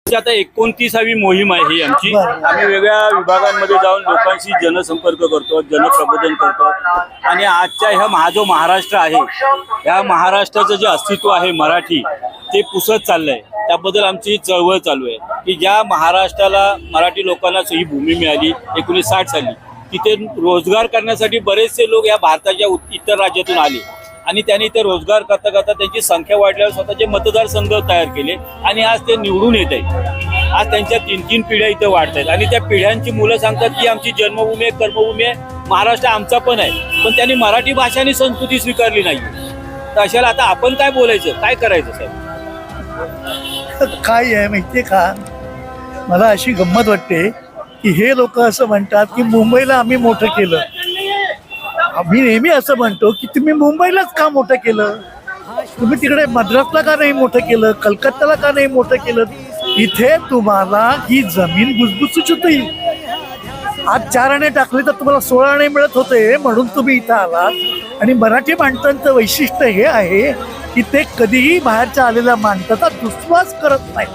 आता 29वी मोहीम आहे ही आमची। आम्ही वेगळ्या विभागांमध्ये जाऊन लोकांशी जनसंपर्क करतो, जनप्रबोधन करतो आणि आजच्या ह्या जो महाराष्ट्र आहे, ह्या महाराष्ट्राचं जे अस्तित्व आहे मराठी, ते पुसत चाललंय। त्याबद्दल आमची चळवळ चालू आहे की ज्या महाराष्ट्राला मराठी लोकांना ही भूमी मिळाली 1960 साली, तिथे रोजगार करण्यासाठी बरेचसे लोक या भारताच्या इतर राज्यातून आले आणि त्यांनी ते रोजगार करता करता त्यांची संख्या वाढल्यावर स्वतःचे मतदारसंघ तयार केले आणि आज ते निवडून येत आहेत। आज त्यांच्या 3-3 पिढ्या इथे वाढत आहेत आणि त्या पिढ्यांची मुलं सांगतात की आमची जन्मभूमी आहे, कर्मभूमी आहे, महाराष्ट्र आमचा पण आहे, पण त्यांनी मराठी भाषा आणि संस्कृती स्वीकारली नाही। तर अशाला आता आपण काय बोलायचं, काय करायचं साहेब? काय आहे माहितीये का, मला अशी गंमत वाटते की हे लोक असं म्हणतात की मुंबईला आम्ही मोठं केलं। आम्ही नेहमी असं म्हणतो की तुम्ही मुंबईलाच का मोठं केलं, तुम्ही तिकडे मद्रासला का नाही मोठं केलं, कलकत्त्याला का नाही मोठं केलं? इथे तुम्हाला ही जमीन भुसभुशीत होती। आज 4 आणे टाकले तर तुम्हाला 16 आणे मिळत होते, म्हणून तुम्ही इथं आलात। आणि मराठी माणसांचं वैशिष्ट्य हे आहे की ते कधीही बाहेरच्या आलेल्या माणसाचा दुस्वास करत नाही,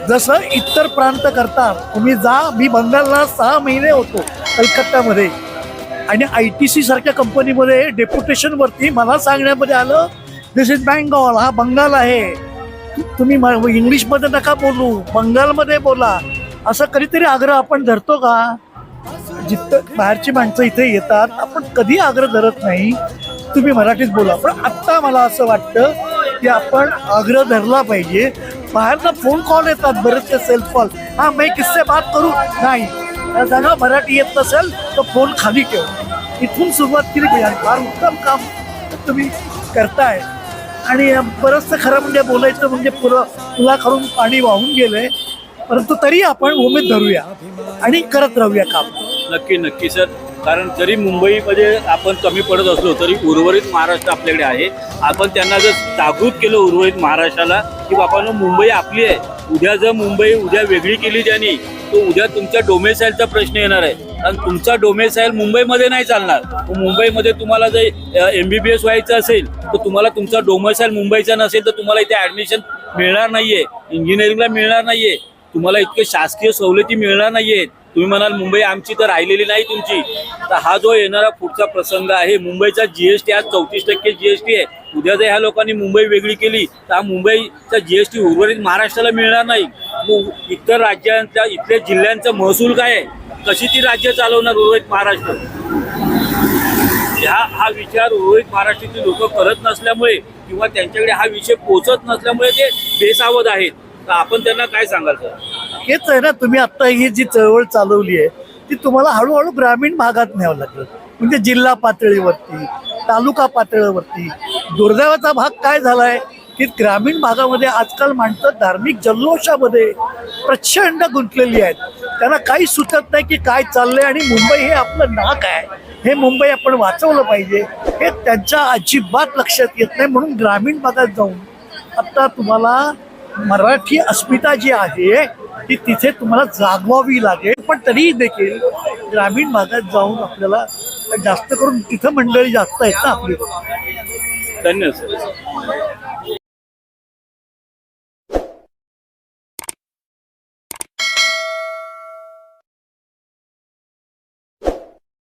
जसं इतर प्रांत करतात। तुम्ही जा, मी बंगालला 6 महिने होतो कलकत्त्यामध्ये आणि ITC सारख्या कंपनीमध्ये डेप्युटेशनवरती मला सांगण्यामध्ये आलं, दिस इज बेंगॉल, हा बंगाल आहे, तुम्ही इंग्लिशमध्ये नका बोलू, बंगालमध्ये बोला। असं कधीतरी आग्रह आपण धरतो का? जिथं बाहेरची माणसं इथे येतात आपण कधी आग्रह धरत नाही, तुम्ही मराठीत बोला। पण आत्ता मला असं वाटतं की आपण आग्रह धरला पाहिजे। बाहेरनं फोन कॉल येतात बरेचसे, सेल कॉल, हा मी किस्से बात करू, नाही सांगा मराठी येत नसेल तर फोन खाली ठेव। इथून सुरुवात केली पाहिजे। फार उत्तम काम तुम्ही करताय आणि बरंचसं खरं म्हणजे बोलायचं म्हणजे पुला करून पाणी वाहून गेलंय, परंतु तरी आपण भूमीत धरूया आणि करत राहूया काम। नक्की नक्की सर, कारण जरी मुंबईमध्ये आपण कमी पडत असलो तरी उर्वरित महाराष्ट्र आपल्याकडे आहे। आपण त्यांना जर जागृत केलं उर्वरित महाराष्ट्राला की बाबांनो मुंबई आपली आहे, उद्या जर मुंबई उद्या वेगळी केली त्यांनी तो उद्या तुमच्या डोमेसाईलचा प्रश्न येणार आहे, कारण तुमचा डोमेसाईल मुंबईमध्ये नाही चालणार। मुंबईमध्ये तुम्हाला जर MBBS व्हायचं असेल तर तुम्हाला तुमचा डोमेसाईल मुंबईचा नसेल तर तुम्हाला इथे ॲडमिशन मिळणार नाहीये, इंजिनिअरिंगला मिळणार नाहीये, तुम्हाला इतके शासकीय सवलती मिळणार नाहीयेत। तुम्ही म्हणाल मुंबई आमची तर राहिलेली नाही तुमची। तर हा जो येणारा पुढचा प्रसंग आहे, मुंबईचा GST आज 34% GST आहे। उद्या जर ह्या लोकांनी मुंबई वेगळी केली तर हा मुंबईचा GST उर्वरित महाराष्ट्राला मिळणार नाही। मग इतर राज्यांच्या इथल्या जिल्ह्यांचा महसूल काय आहे, कशी ती राज्य चालवणार उर्वरित महाराष्ट्र? हा विचार उर्वरित महाराष्ट्रातील लोक करत नसल्यामुळे किंवा त्यांच्याकडे हा विषय पोहोचत नसल्यामुळे ते बेसावध आहेत। तर आपण त्यांना काय सांगाल सर? हेच आहे ना, तुम्ही आता ही जी चळवळ चालवली आहे ती तुम्हाला हळूहळू ग्रामीण भागात न्यावं लागलं, म्हणजे जिल्हा पातळीवरती, तालुका पातळीवरती। दुर्दैवाचा भाग काय झालाय की ग्रामीण भागामध्ये आजकाल माणसं धार्मिक जल्लोषामध्ये प्रचंड गुंतलेली आहेत, त्यांना काही सुचत नाही की काय चाललंय आणि मुंबई हे आपलं नाक आहे, हे मुंबई आपण वाचवलं पाहिजे, हे त्यांच्या अजिबात लक्षात येत नाही। म्हणून ग्रामीण भागात जाऊन आता तुम्हाला मराठी अस्मिता जी आहे ती तिथे तुम्हाला जागवावी लागेल। पण तरी देखील ग्रामीण भागात जाऊन आपल्याला जास्त करून तिथं मंडळी जास्त आहेत ना आपली। धन्यवाद सर।